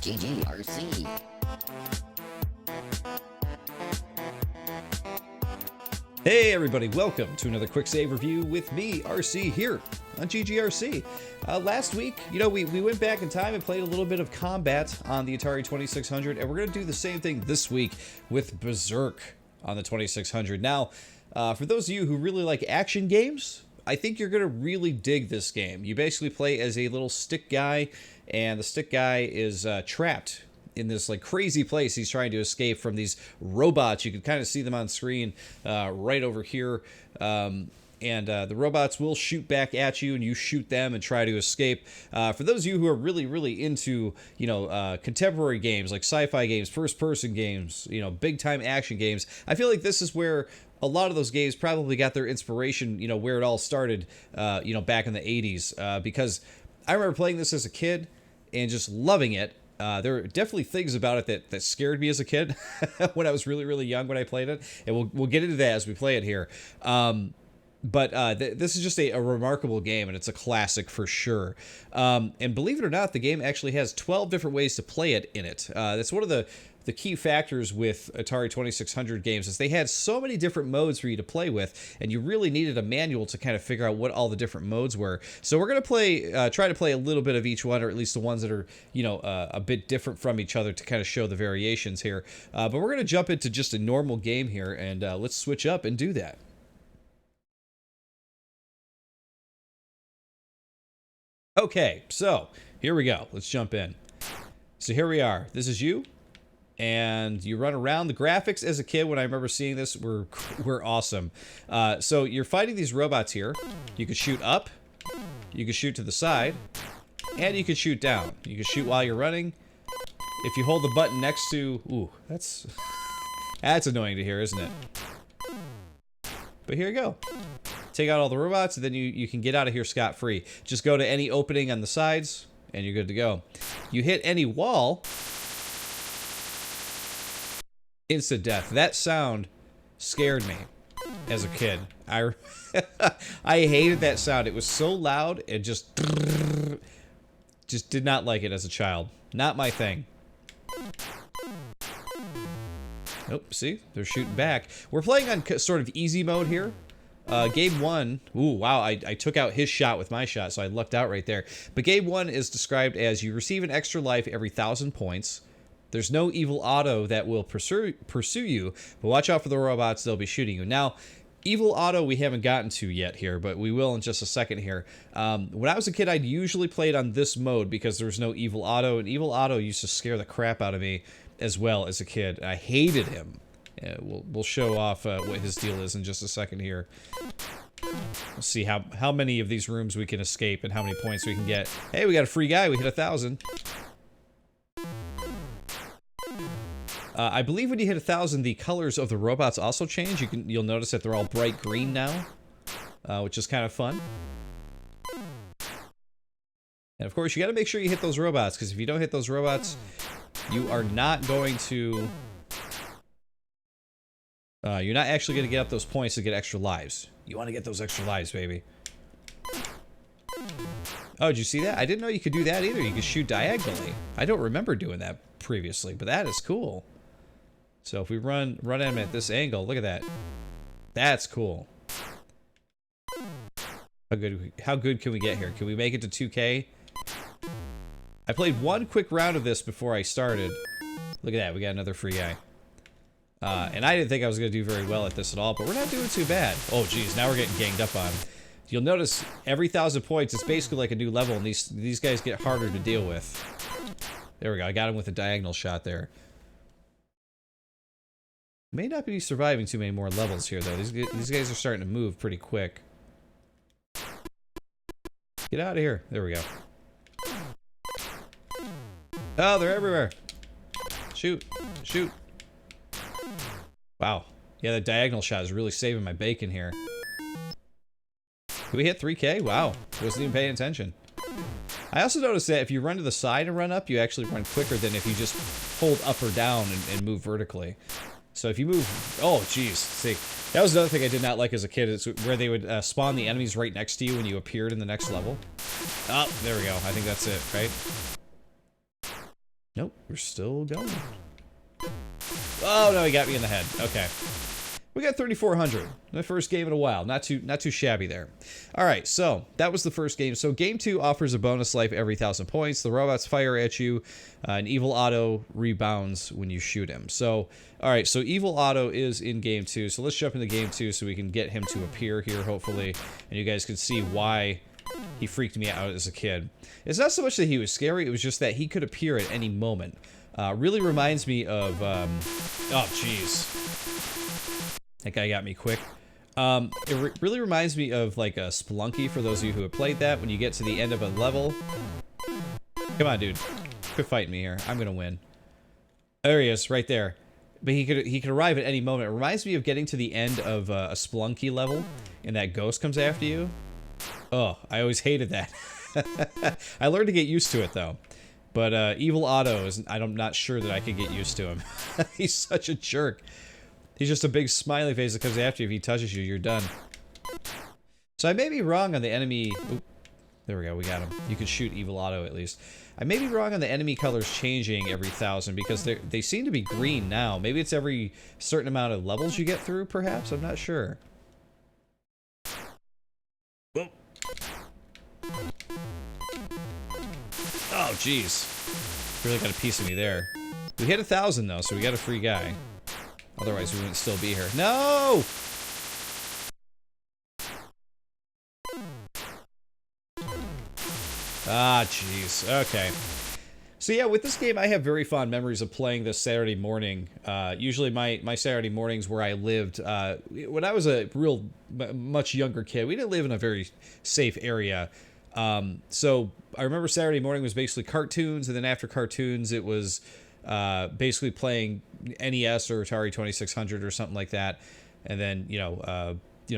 GGRC. Hey everybody, welcome to another QuickSave Review with me, RC, here on GGRC. Last week, we went back in time and played a little bit of combat on the Atari 2600, and we're going to do the same thing this week with Berzerk on the 2600. Now, for those of you who really like action games, I think you're going to really dig this game. You basically play as a little stick guy, and the stick guy is trapped in this like crazy place. He's trying to escape from these robots. You can kind of see them on screen right over here. The robots will shoot back at you, and you shoot them and try to escape. For those of you who are really into, contemporary games, like sci-fi games, first-person games, big-time action games, I feel like this is where a lot of those games probably got their inspiration, where it all started, back in the 80s. Because I remember playing this as a kid and just loving it. There are definitely things about it that scared me as a kid when I was really young when I played it. And we'll get into that as we play it here. This is just a remarkable game, and it's a classic for sure. And believe it or not, the game actually has 12 different ways to play it in it. That's one of the key factors with Atari 2600 games, is they had so many different modes for you to play with, and you really needed a manual to kind of figure out what all the different modes were. So we're going to try to play a little bit of each one, or at least the ones that are, a bit different from each other to kind of show the variations here. But we're going to jump into just a normal game here, and let's switch up and do that. Okay, so here we go. Let's jump in. So here we are. This is you, and you run around. The graphics as a kid, when I remember seeing this, were awesome. So you're fighting these robots here. You could shoot up, you could shoot to the side, and you could shoot down. You can shoot while you're running. If you hold the button next to... Ooh, that's annoying to hear, isn't it? But here you go. Take out all the robots, and then you can get out of here scot-free. Just go to any opening on the sides, and you're good to go. You hit any wall, instant death. That sound scared me as a kid. I hated that sound. It was so loud, it just did not like it as a child. Not my thing. Oh, see? They're shooting back. We're playing on sort of easy mode here. Game 1, ooh, wow, I took out his shot with my shot, so I lucked out right there. But Game 1 is described as you receive an extra life every 1,000 points. There's no Evil Otto that will pursue you, but watch out for the robots, they'll be shooting you. Now, Evil Otto we haven't gotten to yet here, but we will in just a second here. When I was a kid, I'd usually play it on this mode because there was no Evil Otto, and Evil Otto used to scare the crap out of me as well as a kid. I hated him. We'll show off what his deal is in just a second here. We'll see how many of these rooms we can escape and how many points we can get. Hey, we got a free guy. We hit 1,000. I believe when you hit 1,000, the colors of the robots also change. You'll notice that they're all bright green now, which is kind of fun. And of course, you got to make sure you hit those robots, because if you don't hit those robots, you are not going to... you're not actually going to get up those points to get extra lives. You want to get those extra lives, baby. Oh, did you see that? I didn't know you could do that either. You could shoot diagonally. I don't remember doing that previously, but that is cool. So if we run at him at this angle, look at that. That's cool. How good can we get here? Can we make it to 2K? I played one quick round of this before I started. Look at that. We got another free guy. And I didn't think I was going to do very well at this at all, but we're not doing too bad. Oh, geez, now we're getting ganged up on. You'll notice every 1,000 points, it's basically like a new level, and these guys get harder to deal with. There we go. I got him with a diagonal shot there. May not be surviving too many more levels here, though. These guys are starting to move pretty quick. Get out of here. There we go. Oh, they're everywhere. Shoot. Shoot. Wow. Yeah, the diagonal shot is really saving my bacon here. Did we hit 3K? Wow. Wasn't even paying attention. I also noticed that if you run to the side and run up, you actually run quicker than if you just hold up or down and move vertically. So if you move... Oh, geez. See, that was another thing I did not like as a kid. It's where they would spawn the enemies right next to you when you appeared in the next level. Oh, there we go. I think that's it, right? Nope, we're still going. Oh, no, he got me in the head. Okay. We got 3,400. My first game in a while. Not too shabby there. All right, so that was the first game. So game 2 offers a bonus life every 1,000 points. The robots fire at you, and Evil Otto rebounds when you shoot him. So, all right, so Evil Otto is in game 2. So let's jump into game 2 so we can get him to appear here, hopefully, and you guys can see why he freaked me out as a kid. It's not so much that he was scary, it was just that he could appear at any moment. Really reminds me of, oh, jeez. That guy got me quick. It really reminds me of, like, a Spelunky, for those of you who have played that. When you get to the end of a level... Come on, dude. Quit fighting me here. I'm gonna win. There he is, right there. But he could arrive at any moment. It reminds me of getting to the end of a Spelunky level, and that ghost comes after you. Oh, I always hated that. I learned to get used to it, though. But Evil Otto, I'm not sure that I could get used to him. He's such a jerk. He's just a big smiley face that comes after you. If he touches you, you're done. So I may be wrong on the enemy... Oop, there we go, we got him. You can shoot Evil Otto, at least. I may be wrong on the enemy colors changing every 1,000, because they seem to be green now. Maybe it's every certain amount of levels you get through, perhaps? I'm not sure. Whoa. Oh, jeez. Really got a piece of me there. We hit 1,000, though, so we got a free guy. Otherwise, we wouldn't still be here. No! Ah, jeez. Okay. So yeah, with this game, I have very fond memories of playing this Saturday morning. Usually my Saturday mornings where I lived, when I was a much younger kid, we didn't live in a very safe area. So I remember Saturday morning was basically cartoons, and then after cartoons, it was basically playing NES or Atari 2600 or something like that, and then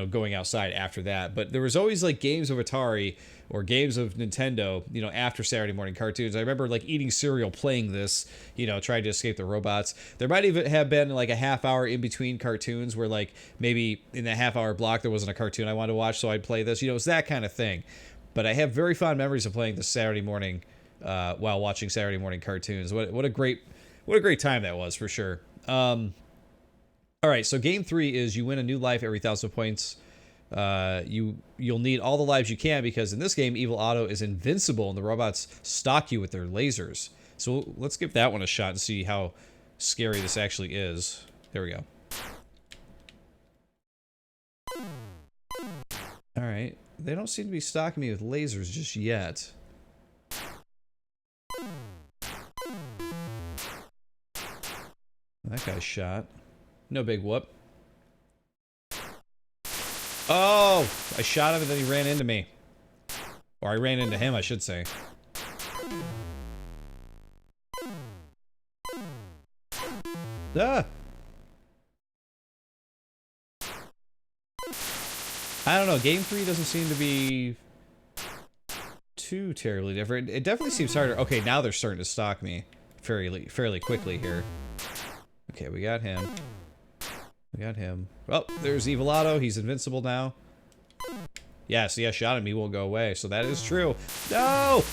going outside after that. But there was always like games of Atari or games of Nintendo, after Saturday morning cartoons. I remember like eating cereal playing this, trying to escape the robots. There might even have been like a half hour in between cartoons where like maybe in that half hour block there wasn't a cartoon I wanted to watch, so I'd play this. It's that kind of thing. But I have very fond memories of playing this Saturday morning while watching Saturday morning cartoons. What a great time that was, for sure. All right, so game 3 is you win a new life every 1,000 points. You'll need all the lives you can, because in this game, Evil Otto is invincible and the robots stalk you with their lasers. So let's give that one a shot and see how scary this actually is. There we go. All right, they don't seem to be stalking me with lasers just yet. That guy's shot. No big whoop. Oh! I shot him and then he ran into me. Or I ran into him, I should say. Ah! I don't know, game 3 doesn't seem to be too terribly different. It definitely seems harder. Okay, now they're starting to stalk me fairly quickly here. Okay, we got him. We got him. Oh, there's Evil Otto. He's invincible now. Yeah, see, I shot him. He won't go away. So that is true. No!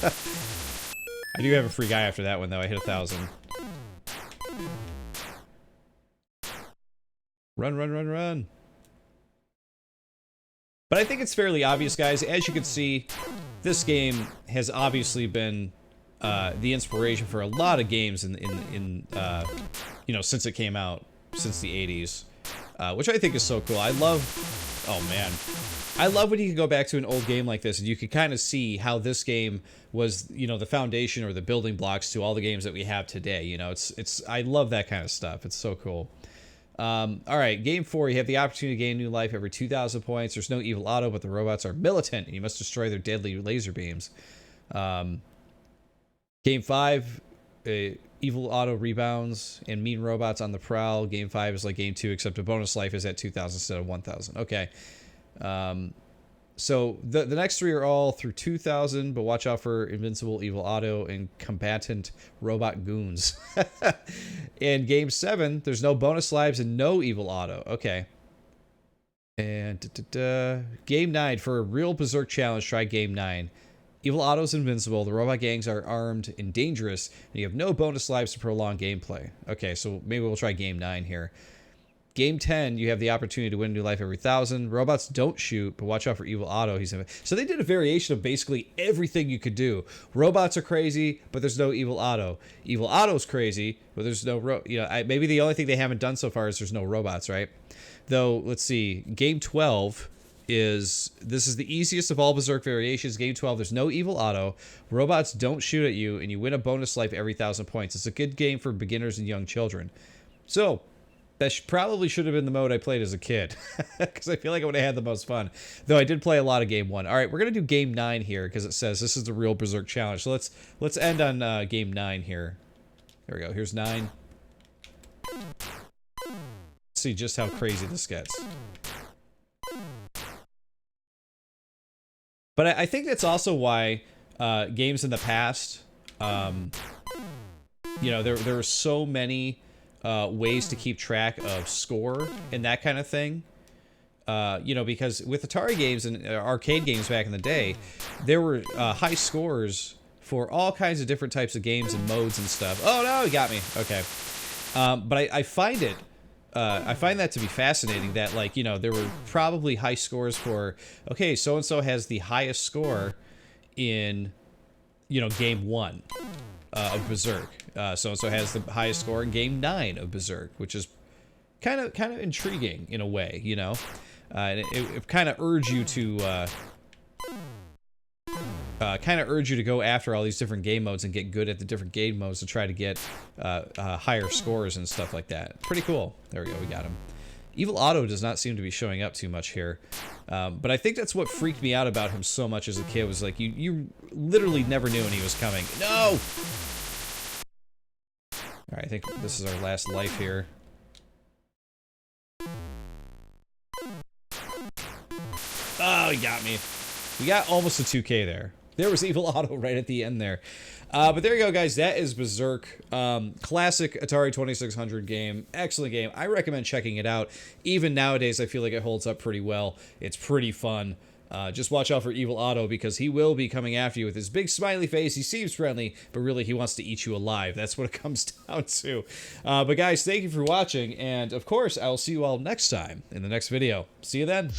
I do have a free guy after that one, though. I hit 1,000. Run, run, run, run. But I think it's fairly obvious, guys. As you can see, this game has obviously been the inspiration for a lot of games since it came out, since the 80s, which I think is so cool. I love, oh man, I love when you can go back to an old game like this and you can kind of see how this game was, the foundation or the building blocks to all the games that we have today. I love that kind of stuff. It's so cool. All right, game 4, you have the opportunity to gain new life every 2,000 points. There's no Evil Otto, but the robots are militant, and you must destroy their deadly laser beams. Game 5, Evil Otto rebounds and mean robots on the prowl. Game 5 is like game 2, except a bonus life is at 2,000 instead of 1,000. Okay. So the next 3 are all through 2,000, but watch out for Invincible Evil Otto and combatant robot goons. In game 7, there's no bonus lives and no Evil Otto. Okay. And game 9, for a real Berzerk challenge, try game 9. Evil Otto's invincible, the robot gangs are armed and dangerous, and you have no bonus lives to prolong gameplay. Okay, so maybe we'll try Game 9 here. Game 10, you have the opportunity to win a new life every 1,000. Robots don't shoot, but watch out for Evil Otto. So they did a variation of basically everything you could do. Robots are crazy, but there's no Evil Otto. Evil Otto's crazy, but there's no... maybe the only thing they haven't done so far is there's no robots, right? Though, let's see. Game 12 is... This is the easiest of all Berzerk variations. Game 12, there's no Evil Otto. Robots don't shoot at you, and you win a bonus life every 1,000 points. It's a good game for beginners and young children. So... That probably should have been the mode I played as a kid, because I feel like I would have had the most fun. Though I did play a lot of Game 1. All right, we're going to do Game 9 here, because it says this is the real Berzerk challenge. So let's end on Game 9 here. There we go. Here's 9. Let's see just how crazy this gets. But I think that's also why games in the past, there were so many... ways to keep track of score and that kind of thing. Because with Atari games and arcade games back in the day, there were high scores for all kinds of different types of games and modes and stuff. Oh no, he got me. Okay. But I find it, I find that to be fascinating that, there were probably high scores for, okay, so-and-so has the highest score in, Game 1 of Berzerk. So-and-so has the highest score in Game 9 of Berzerk, which is kind of intriguing in a way, and it kind of urge you to go after all these different game modes and get good at the different game modes to try to get higher scores and stuff like that. Pretty cool. There we go. We got him. Evil Otto does not seem to be showing up too much here. But I think that's what freaked me out about him so much as a kid, was like, you literally never knew when he was coming. No! Alright, I think this is our last life here. Oh, he got me. We got almost a 2K there. There was Evil Otto right at the end there. But there you go, guys. That is Berzerk. Classic Atari 2600 game. Excellent game. I recommend checking it out. Even nowadays, I feel like it holds up pretty well. It's pretty fun. Just watch out for Evil Otto, because he will be coming after you with his big smiley face. He seems friendly, but really he wants to eat you alive. That's what it comes down to. But guys, thank you for watching. And of course, I will see you all next time in the next video. See you then.